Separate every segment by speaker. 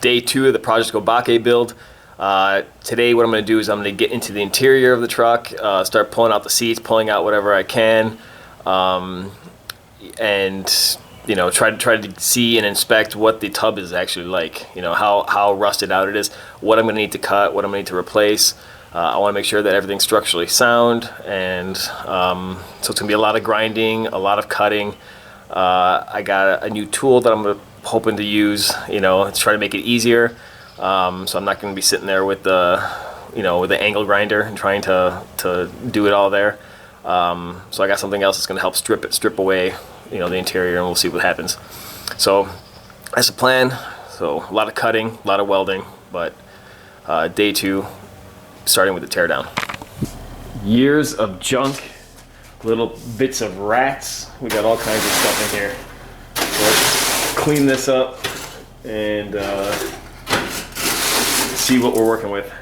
Speaker 1: day 2 of the Project Obake build. Today what I'm going to do is I'm going to get into the interior of the truck, start pulling out the seats, pulling out whatever I can, and you know, try to see and inspect what the tub is actually like. You know, how rusted out it is, what I'm going to need to cut, what I'm going to need to replace. I want to make sure that everything's structurally sound, and so it's going to be a lot of grinding, a lot of cutting. I got a new tool that I'm hoping to use, you know, to try to make it easier. So I'm not going to be sitting there with the, you know, with the angle grinder and trying to do it all there. So I got something else that's going to help strip away, you know, the interior, and we'll see what happens. So that's the plan. So a lot of cutting, a lot of welding, but day 2, starting with the teardown. Years of junk, little bits of rats. We got all kinds of stuff in here. So let's clean this up and see what we're working with.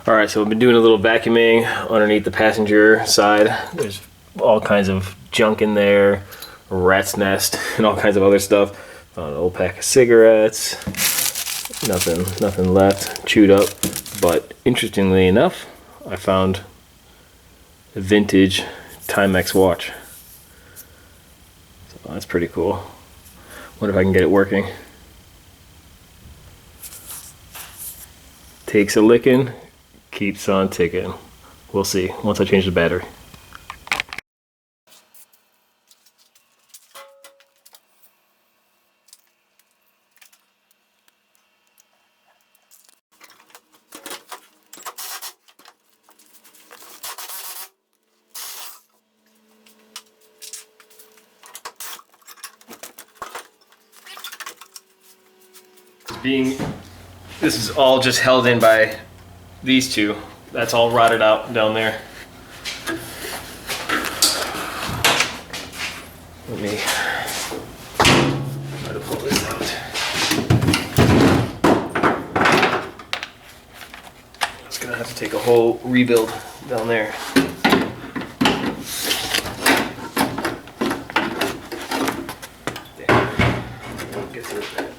Speaker 1: All right, so I've been doing a little vacuuming underneath the passenger side. There's all kinds of junk in there, a rat's nest, and all kinds of other stuff. Found an old pack of cigarettes. Nothing left, chewed up. But interestingly enough, I found a vintage Timex watch. So that's pretty cool. Wonder if I can get it working. Takes a licking. Keeps on ticking. We'll see once I change the battery. This is all just held in by these two. That's all rotted out down there. Let me try to pull this out. It's gonna have to take a whole rebuild down there. Get through that.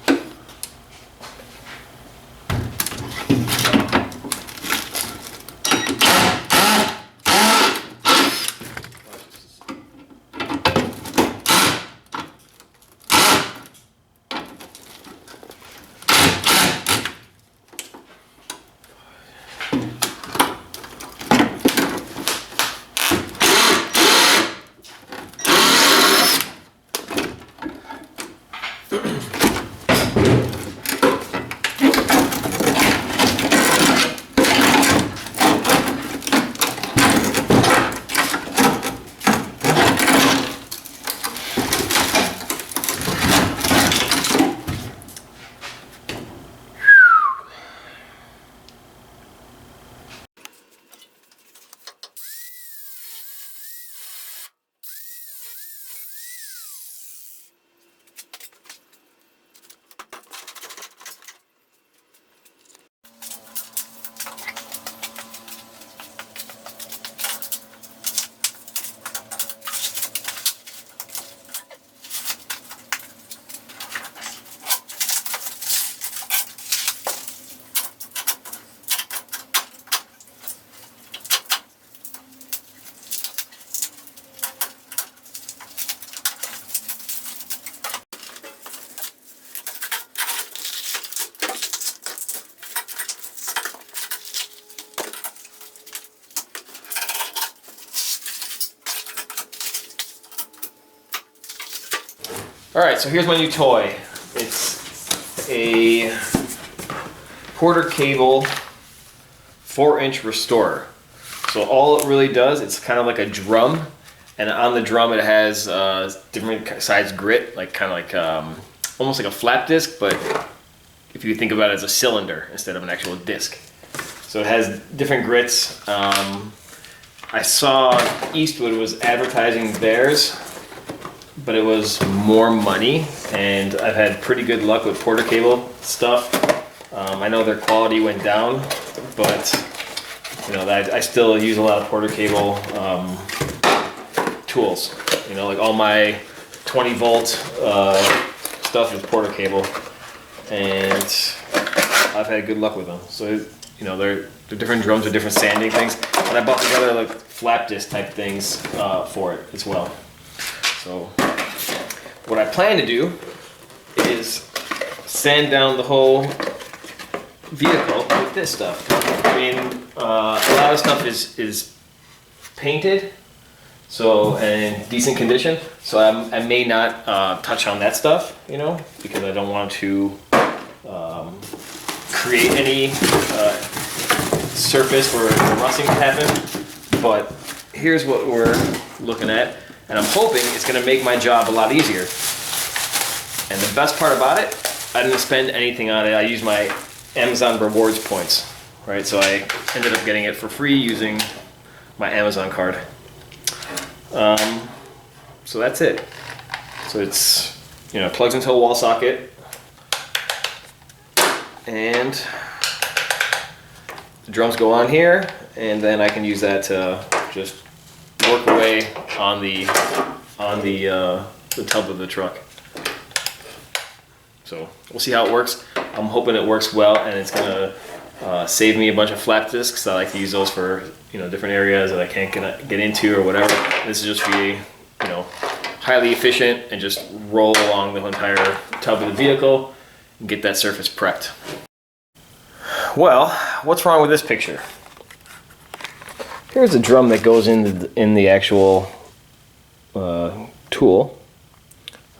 Speaker 1: All right, so here's my new toy. It's a Porter cable 4-inch restorer. So all it really does, it's kind of like a drum, and on the drum it has different size grit, like kind of like almost like a flap disc, but if you think about it as a cylinder instead of an actual disc. So it has different grits. I saw Eastwood was advertising theirs, but it was more money, and I've had pretty good luck with Porter cable stuff. I know their quality went down, but you know, I still use a lot of Porter cable tools. You know, like all my 20 volt stuff is Porter cable, and I've had good luck with them. So you know, they're different drums with different sanding things, and I bought together like flap disc type things for it as well. So what I plan to do is sand down the whole vehicle with this stuff. I mean, a lot of stuff is painted, so in decent condition. So I may not touch on that stuff, you know, because I don't want to create any surface where the rusting can happen. But here's what we're looking at, and I'm hoping it's going to make my job a lot easier. And the best part about it, I didn't spend anything on it. I used my Amazon rewards points, right? So I ended up getting it for free using my Amazon card. So that's it. So it's, you know, plugs into a wall socket, and the drums go on here, and then I can use that to just work away on the tub of the truck. So we'll see how it works. I'm hoping it works well, and it's gonna save me a bunch of flap discs. I like to use those for, you know, different areas that I can't get into or whatever. This is just be, you know, highly efficient and just roll along the entire tub of the vehicle and get that surface prepped. Well, what's wrong with this picture? Here's the drum that goes in the actual tool.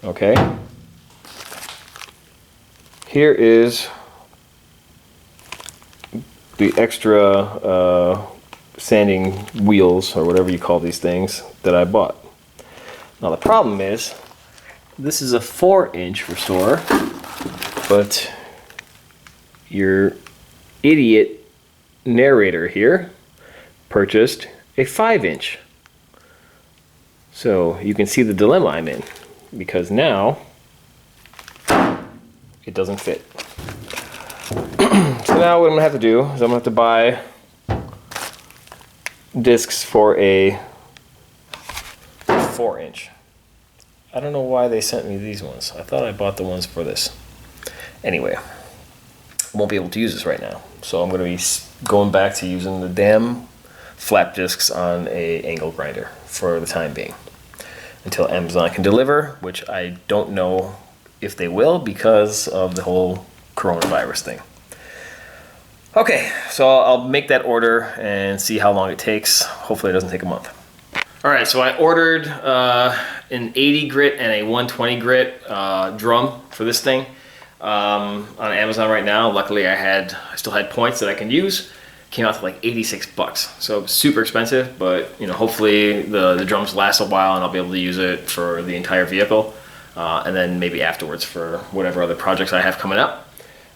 Speaker 1: Okay. Here is the extra sanding wheels, or whatever you call these things, that I bought. Now the problem is, this is a 4-inch restorer, but your idiot narrator here purchased a 5-inch. So you can see the dilemma I'm in, because now it doesn't fit. So now what I'm gonna have to do is I'm gonna have to buy discs for a 4-inch. I don't know why they sent me these ones. I thought I bought the ones for this. Anyway, I won't be able to use this right now. So I'm gonna be going back to using the damn flap discs on a angle grinder for the time being, until Amazon can deliver, which I don't know if they will because of the whole coronavirus thing. Okay, so I'll make that order and see how long it takes. Hopefully it doesn't take a month. All right, so I ordered an 80 grit and a 120 grit drum for this thing on Amazon right now. Luckily I still had points that I can use. Came out to like 86 bucks. So super expensive, but you know, hopefully the drums last a while and I'll be able to use it for the entire vehicle. And then maybe afterwards for whatever other projects I have coming up.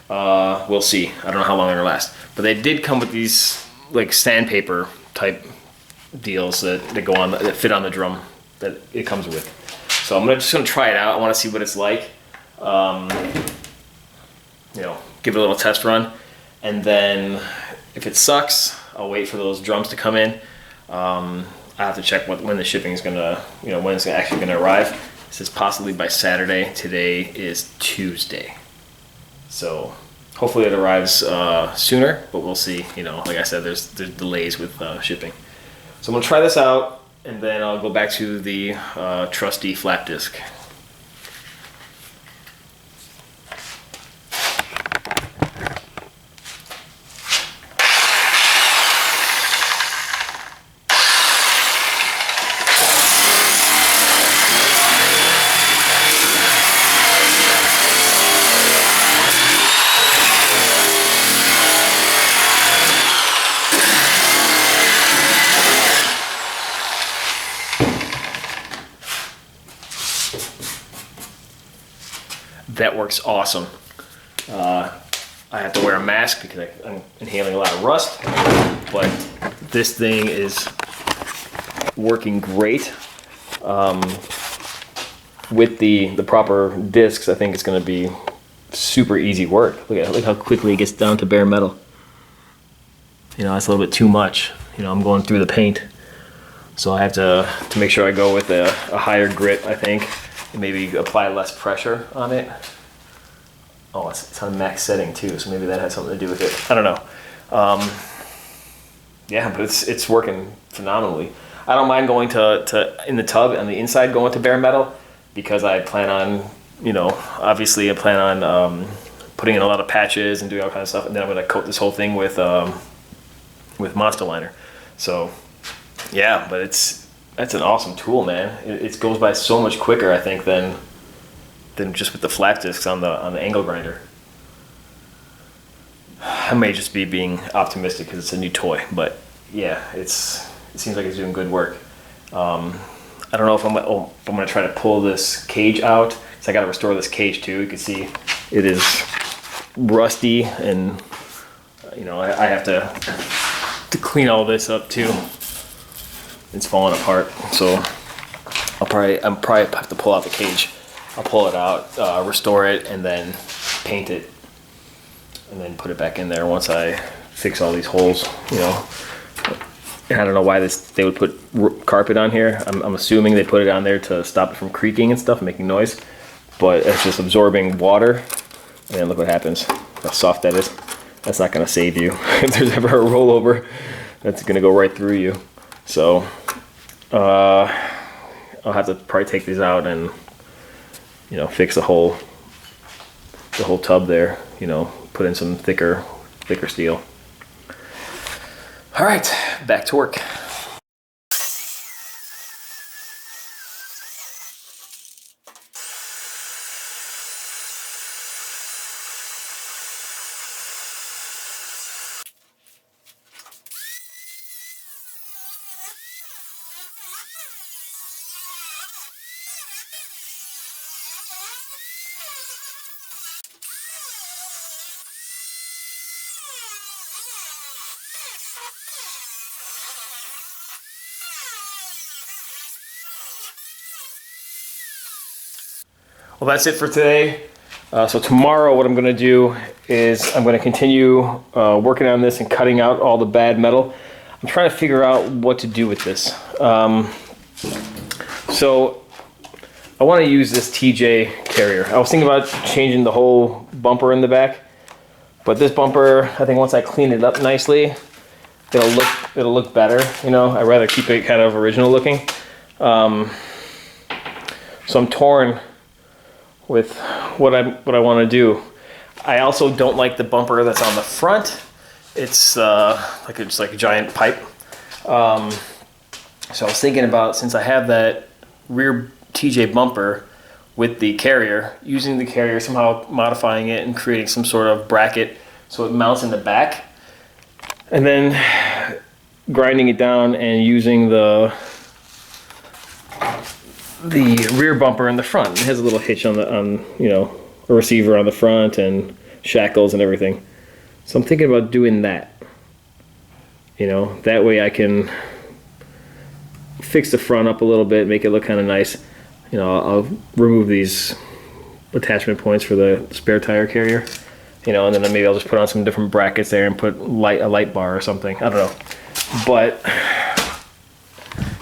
Speaker 1: We'll see. I don't know how long they're gonna last. But they did come with these like sandpaper type deals that go on, that fit on the drum that it comes with. So I'm just gonna try it out. I want to see what it's like. You know, give it a little test run, and then if it sucks, I'll wait for those drums to come in. I have to check when the shipping is gonna, you know, when it's actually gonna arrive. It says possibly by Saturday. Today is Tuesday. So hopefully it arrives sooner, but we'll see. You know, like I said, there's delays with shipping. So I'm gonna try this out, and then I'll go back to the trusty flap disc. that works awesome. I have to wear a mask because I'm inhaling a lot of rust, but this thing is working great. With the proper discs, I think it's going to be super easy work. Look how quickly it gets down to bare metal. You know, that's a little bit too much. You know, I'm going through the paint, so I have to make sure I go with a higher grit, I think, and maybe apply less pressure on it. Oh, it's on max setting too, so maybe that has something to do with it. I don't know. Yeah, but it's working phenomenally. I don't mind going to in the tub on the inside going to bare metal, because I plan on, you know, obviously I plan on putting in a lot of patches and doing all kinds of stuff, and then I'm going to coat this whole thing with Monster Liner. So yeah, but that's an awesome tool, man. It goes by so much quicker, I think, than just with the flat discs on the angle grinder. I may just be being optimistic because it's a new toy, but yeah, it seems like it's doing good work. I don't know if I'm going to try to pull this cage out, so I got to restore this cage too. You can see it is rusty, and you know, I have to clean all this up too. It's falling apart, so I'm probably have to pull out the cage. I'll pull it out, restore it, and then paint it, and then put it back in there once I fix all these holes. You know, I don't know why they would put carpet on here. I'm assuming they put it on there to stop it from creaking and stuff, and making noise. But it's just absorbing water, and look what happens. How soft that is. That's not going to save you. If there's ever a rollover, that's going to go right through you. So I'll have to probably take these out and, you know, fix the whole tub there. You know, put in some thicker steel. All right, back to work. Well, that's it for today. So tomorrow what I'm going to do is I'm going to continue working on this and cutting out all the bad metal. I'm trying to figure out what to do with this. So I want to use this TJ carrier. I was thinking about changing the whole bumper in the back, but this bumper, I think once I clean it up nicely, it'll look better. You know, I'd rather keep it kind of original looking. So I'm torn with what I want to do. I also don't like the bumper that's on the front. It's like a giant pipe. So I was thinking about, since I have that rear TJ bumper with the carrier, using the carrier, somehow modifying it and creating some sort of bracket so it mounts in the back, and then grinding it down and using the rear bumper in the front. It has a little hitch on you know, a receiver on the front and shackles and everything. So I'm thinking about doing that. You know, that way I can fix the front up a little bit, make it look kind of nice. You know, I'll remove these attachment points for the spare tire carrier. You know, and then maybe I'll just put on some different brackets there and put a light bar or something. I don't know. But,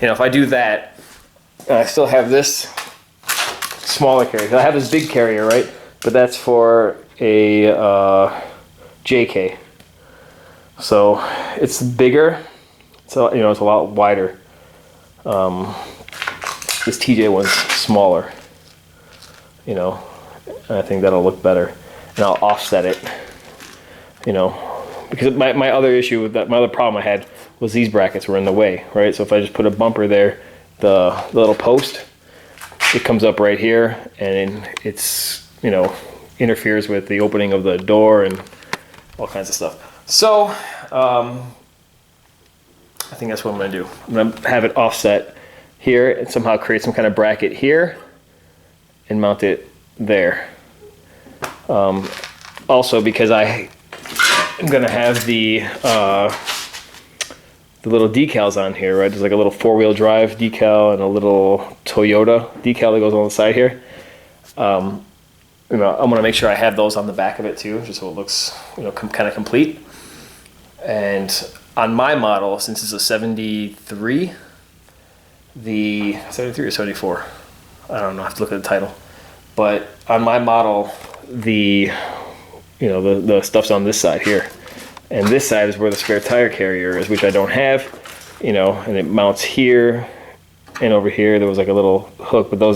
Speaker 1: you know, if I do that, I still have this smaller carrier. I have this big carrier, right? But that's for a JK. So it's bigger. So, you know, it's a lot wider. This TJ one's smaller. You know, and I think that'll look better. And I'll offset it. You know, because my other issue with that, my other problem I had was these brackets were in the way, right? So if I just put a bumper there, the little post, it comes up right here, and it's, you know, interferes with the opening of the door and all kinds of stuff. So I think that's what I'm going to do. I'm going to have it offset here and somehow create some kind of bracket here and mount it there. Also because I'm gonna have the little decals on here, right? There's like a little 4-wheel drive decal and a little Toyota decal that goes on the side here. You know, I'm gonna make sure I have those on the back of it too, just so it looks, you know, kind of complete. And on my model, since it's a 73, the 73 or 74, I don't know, I have to look at the title. But on my model, the stuff's on this side here. And this side is where the spare tire carrier is, which I don't have, you know, and it mounts here and over here. There was like a little hook, but that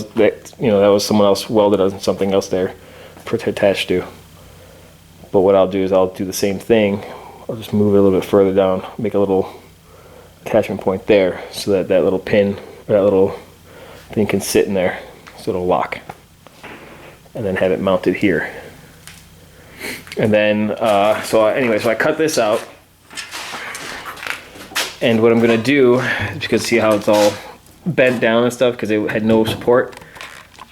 Speaker 1: was someone else welded on something else there to attach to. But what I'll do is I'll do the same thing. I'll just move it a little bit further down, make a little attachment point there so that that little pin, or that little thing can sit in there so it'll lock. And then have it mounted here. And then, so I cut this out. And what I'm gonna do, because see how it's all bent down and stuff because it had no support,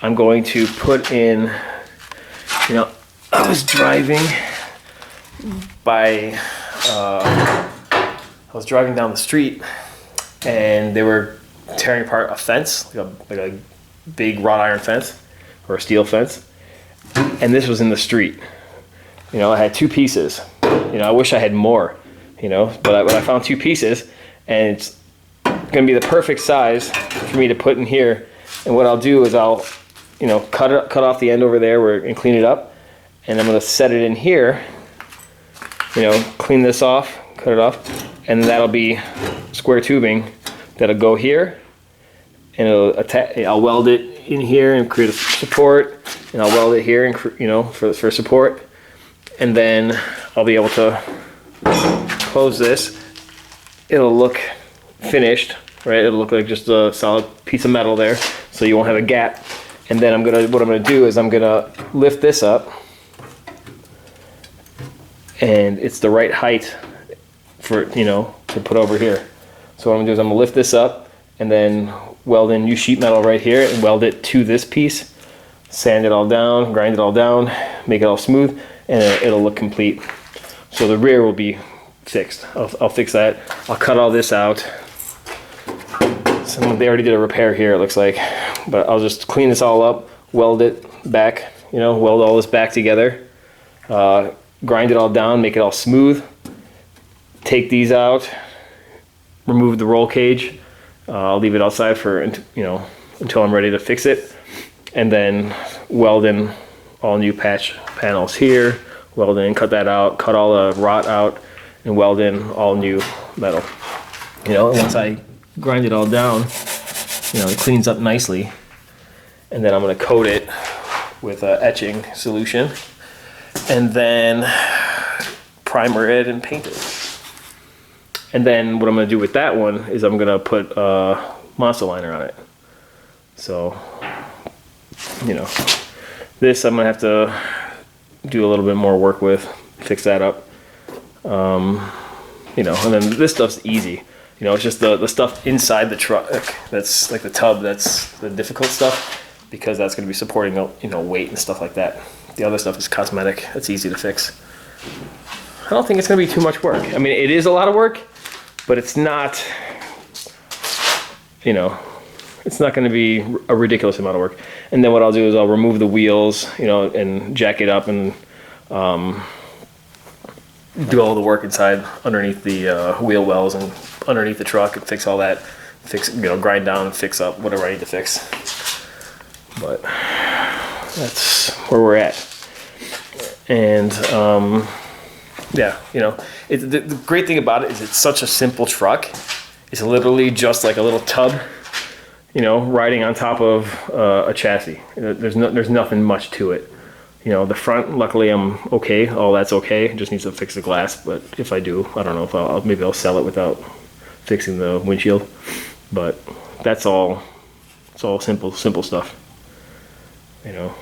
Speaker 1: I'm going to put in, you know, I was driving down the street and they were tearing apart a fence, like a big wrought iron fence or a steel fence, and this was in the street. You know, I had 2 pieces. You know, I wish I had more, you know, but I found 2 pieces, and it's gonna be the perfect size for me to put in here. And what I'll do is I'll, you know, cut off the end over there and clean it up, and I'm gonna set it in here. You know, clean this off, cut it off, and that'll be square tubing that'll go here, and I'll weld it in here and create a support, and I'll weld it here and, you know, for support. And then I'll be able to close this. It'll look finished, right? It'll look like just a solid piece of metal there, so you won't have a gap. And then what I'm gonna do is I'm gonna lift this up, and it's the right height for, you know, to put over here. So what I'm gonna do is I'm gonna lift this up and then weld in new sheet metal right here and weld it to this piece, sand it all down, grind it all down, make it all smooth, and it'll look complete. So the rear will be fixed. I'll fix that. I'll cut all this out. They already did a repair here, it looks like, but I'll just clean this all up, weld it back, you know, weld all this back together, grind it all down, make it all smooth, take these out, remove the roll cage. I'll leave it outside for, you know, until I'm ready to fix it, and then weld in all new patch panels here, weld in, cut that out, cut all the rot out, and weld in all new metal. You know, and once I grind it all down, you know, it cleans up nicely, and then I'm going to coat it with an etching solution, and then primer it and paint it. And then what I'm going to do with that one is I'm going to put a monster liner on it. So, you know, this I'm going to have to do a little bit more work with, fix that up. You know, and then this stuff's easy. You know, it's just the stuff inside the truck that's like the tub, that's the difficult stuff, because that's going to be supporting, you know, weight and stuff like that. The other stuff is cosmetic. It's easy to fix. I don't think it's going to be too much work. I mean, it is a lot of work, but it's not, you know, it's not going to be a ridiculous amount of work. And then what I'll do is I'll remove the wheels, you know, and jack it up and do all the work inside underneath the wheel wells and underneath the truck and fix all that, fix, you know, grind down and fix up whatever I need to fix. But that's where we're at. And yeah, you know, the great thing about it is it's such a simple truck. It's literally just like a little tub, you know, riding on top of a chassis. There's nothing much to it. You know, the front, luckily I'm okay. All that's okay. It just needs to fix the glass. But if I do, I don't know if maybe I'll sell it without fixing the windshield. But that's all. It's all simple stuff. You know,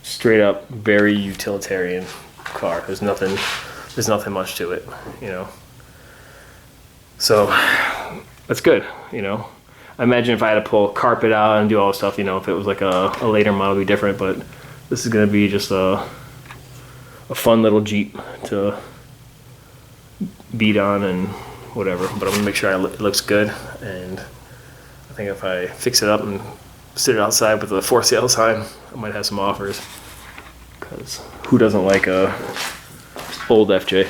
Speaker 1: straight up very utilitarian car. There's nothing much to it. You know. So that's good. You know, I imagine if I had to pull carpet out and do all this stuff, you know, if it was like a later model, it'd be different. But this is going to be just a a fun little Jeep to beat on and whatever, but I'm gonna make sure it looks good. And I think if I fix it up and sit it outside with a for sale sign, I might have some offers, because who doesn't like a old FJ?